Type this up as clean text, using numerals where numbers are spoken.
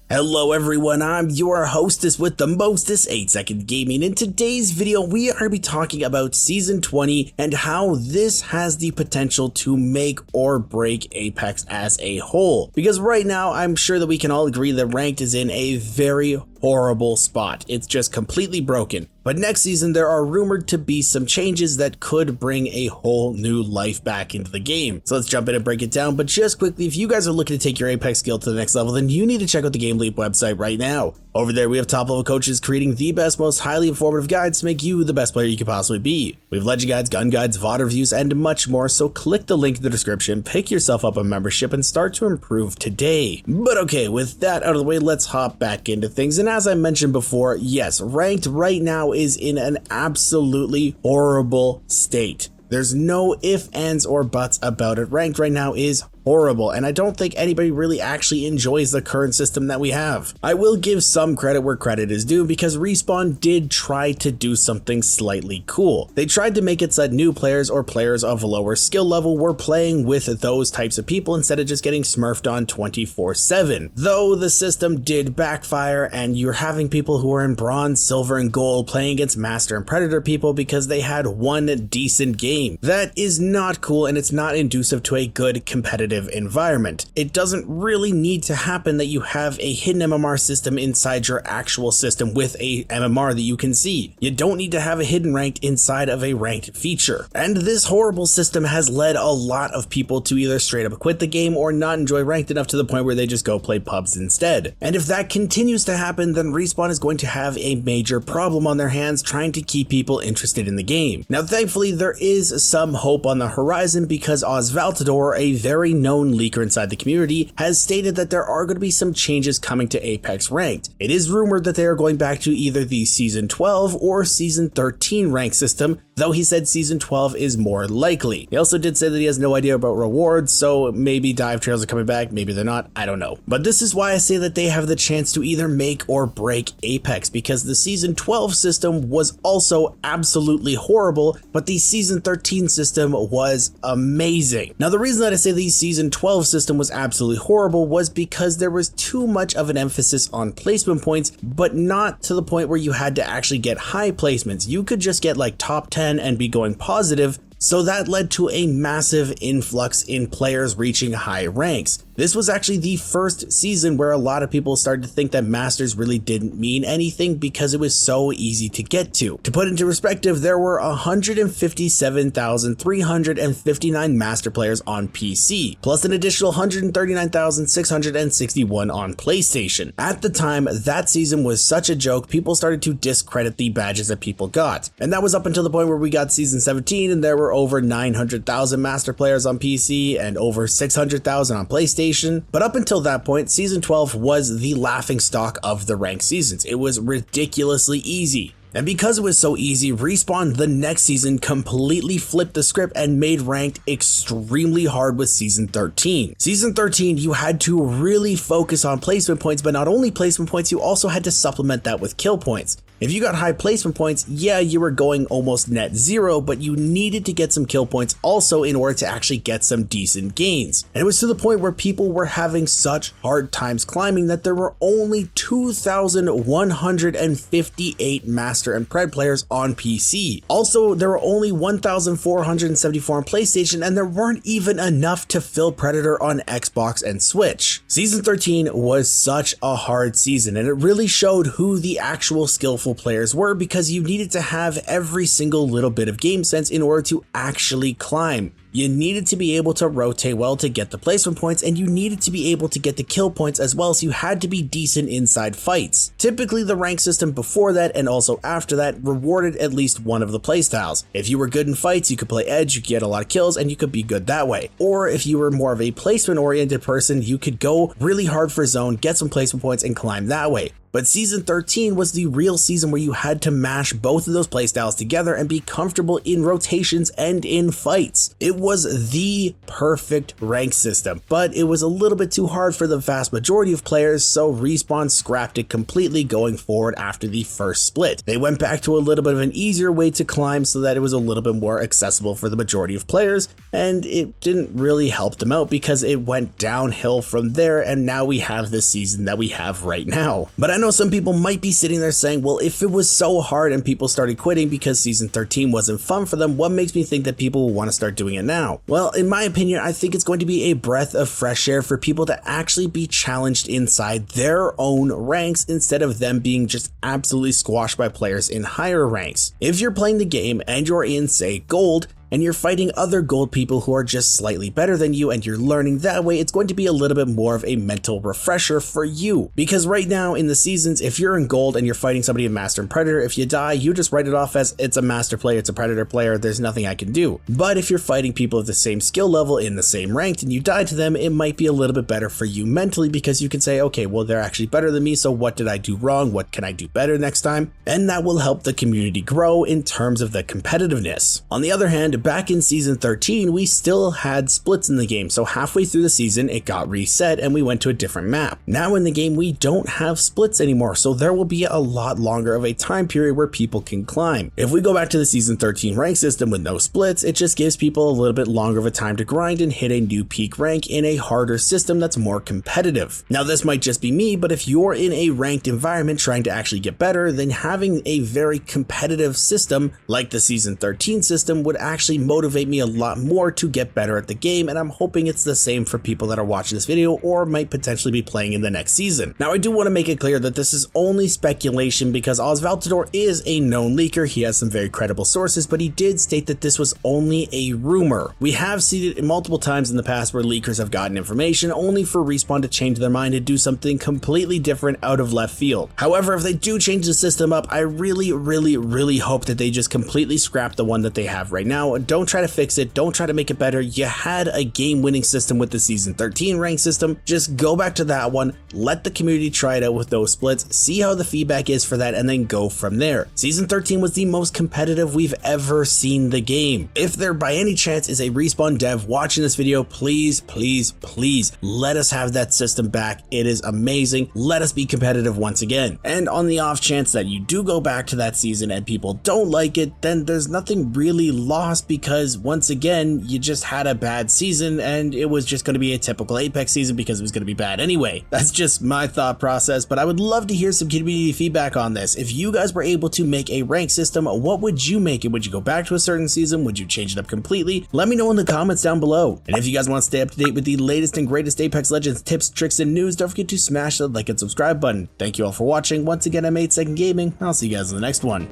Hello everyone, I'm your hostess with the mostest 8-second gaming. In today's video, we are going to be talking about Season 20 and how this has the potential to make or break Apex as a whole. Because right now, I'm sure that we can all agree that Ranked is in a very horrible spot. It's just completely broken. But next season, there are rumored to be some changes that could bring a whole new life back into the game. So let's jump in and break it down. But just quickly, if you guys are looking to take your Apex skill to the next level, then you need to check out the GameLeap website right now. Over there, we have top level coaches creating the best, most highly informative guides to make you the best player you could possibly be. We have legend guides, gun guides, VOD reviews, and much more. So click the link in the description, pick yourself up a membership, and start to improve today. But okay, with that out of the way, let's hop back into things. And as I mentioned before, yes, Ranked right now is in an absolutely horrible state. There's no ifs, ands, or buts about it. Ranked right now is horrible, and I don't think anybody really actually enjoys the current system that we have. I will give some credit where credit is due because Respawn did try to do something slightly cool. They tried to make it so that new players or players of a lower skill level were playing with those types of people instead of just getting smurfed on 24/7. Though the system did backfire, and you're having people who are in bronze, silver, and gold playing against master and predator people because they had one decent game. That is not cool, and it's not conducive to a good competitive environment. It doesn't really need to happen that you have a hidden MMR system inside your actual system with a MMR that you can see. You don't need to have a hidden ranked inside of a ranked feature. And this horrible system has led a lot of people to either straight up quit the game or not enjoy ranked enough to the point where they just go play pubs instead. And if that continues to happen, then Respawn is going to have a major problem on their hands trying to keep people interested in the game. Now, thankfully, there is some hope on the horizon because Osvaltador, a very known leaker inside the community, has stated that there are going to be some changes coming to Apex Ranked. It is rumored that they are going back to either the Season 12 or Season 13 rank system, though he said Season 12 is more likely. He also did say that he has no idea about rewards, so maybe dive trails are coming back, maybe they're not, I don't know. But this is why I say that they have the chance to either make or break Apex, because the Season 12 system was also absolutely horrible, but the Season 13 system was amazing. Now, the reason that I say the Season 12 system was absolutely horrible was because there was too much of an emphasis on placement points, but not to the point where you had to actually get high placements. You could just get like top 10 and be going positive. So that led to a massive influx in players reaching high ranks. This was actually the first season where a lot of people started to think that Masters really didn't mean anything because it was so easy to get to. To put into perspective, there were 157,359 Master players on PC, plus an additional 139,661 on PlayStation. At the time, that season was such a joke, people started to discredit the badges that people got. And that was up until the point where we got Season 17 and there were over 900,000 Master players on PC and over 600,000 on PlayStation. But up until that point, Season 12 was the laughingstock of the ranked seasons. It was ridiculously easy. And because it was so easy, Respawn the next season completely flipped the script and made ranked extremely hard with Season 13. Season 13, you had to really focus on placement points, but not only placement points, you also had to supplement that with kill points. If you got high placement points, yeah, you were going almost net zero, but you needed to get some kill points also in order to actually get some decent gains. And it was to the point where people were having such hard times climbing that there were only 2,158 Master and Pred players on PC. Also, there were only 1,474 on PlayStation, and there weren't even enough to fill Predator on Xbox and Switch. Season 13 was such a hard season, and it really showed who the actual skillful players were because you needed to have every single little bit of game sense in order to actually climb. You needed to be able to rotate well to get the placement points, and you needed to be able to get the kill points as well, so you had to be decent inside fights. Typically, the rank system before that and also after that rewarded at least one of the playstyles. If you were good in fights, you could play edge, you could get a lot of kills, and you could be good that way. Or if you were more of a placement-oriented person, you could go really hard for zone, get some placement points, and climb that way. But Season 13 was the real season where you had to mash both of those playstyles together and be comfortable in rotations and in fights. It was the perfect rank system, but it was a little bit too hard for the vast majority of players, so Respawn scrapped it completely going forward after the first split. They went back to a little bit of an easier way to climb so that it was a little bit more accessible for the majority of players, and it didn't really help them out because it went downhill from there, and now we have this season that we have right now. But I know some people might be sitting there saying, well, if it was so hard and people started quitting because season 13 wasn't fun for them, what makes me think that people will want to start doing it now? Well, in my opinion, I think it's going to be a breath of fresh air for people to actually be challenged inside their own ranks instead of them being just absolutely squashed by players in higher ranks. If you're playing the game and you're in, say, gold, and you're fighting other gold people who are just slightly better than you and you're learning that way, it's going to be a little bit more of a mental refresher for you. Because right now in the seasons, if you're in gold and you're fighting somebody in Master and Predator, if you die, you just write it off as it's a Master player, it's a Predator player, there's nothing I can do. But if you're fighting people of the same skill level in the same rank and you die to them, it might be a little bit better for you mentally because you can say, okay, well, they're actually better than me, so what did I do wrong? What can I do better next time? And that will help the community grow in terms of the competitiveness. On the other hand, back in season 13, we still had splits in the game, so halfway through the season it got reset and we went to a different map. Now in the game we don't have splits anymore, so there will be a lot longer of a time period where people can climb. If we go back to the season 13 rank system with no splits, it just gives people a little bit longer of a time to grind and hit a new peak rank in a harder system that's more competitive. Now this might just be me, but if you're in a ranked environment trying to actually get better, then having a very competitive system like the season 13 system would actually motivate me a lot more to get better at the game, and I'm hoping it's the same for people that are watching this video or might potentially be playing in the next season. Now I do want to make it clear that this is only speculation because Osvaltador is a known leaker, he has some very credible sources, but he did state that this was only a rumor. We have seen it multiple times in the past where leakers have gotten information only for Respawn to change their mind and do something completely different out of left field. However, if they do change the system up, I really hope that they just completely scrap the one that they have right now. Don't try to fix it, don't try to make it better. You had a game-winning system with the season 13 rank system, just go back to that one, let the community try it out with those splits, see how the feedback is for that, and then go from there. Season 13 was the most competitive we've ever seen the game. If there by any chance is a Respawn dev watching this video, please let us have that system back. It is amazing. Let us be competitive once again. And on the off chance that you do go back to that season and people don't like it, then there's nothing really lost because once again, you just had a bad season and it was just going to be a typical Apex season because it was going to be bad anyway. That's just my thought process, but I would love to hear some community feedback on this. If you guys were able to make a rank system, what would you make it? Would you go back to a certain season? Would you change it up completely? Let me know in the comments down below. And if you guys want to stay up to date with the latest and greatest Apex Legends tips, tricks, and news, don't forget to smash that like and subscribe button. Thank you all for watching. Once again, I'm 8 Second Gaming. I'll see you guys in the next one.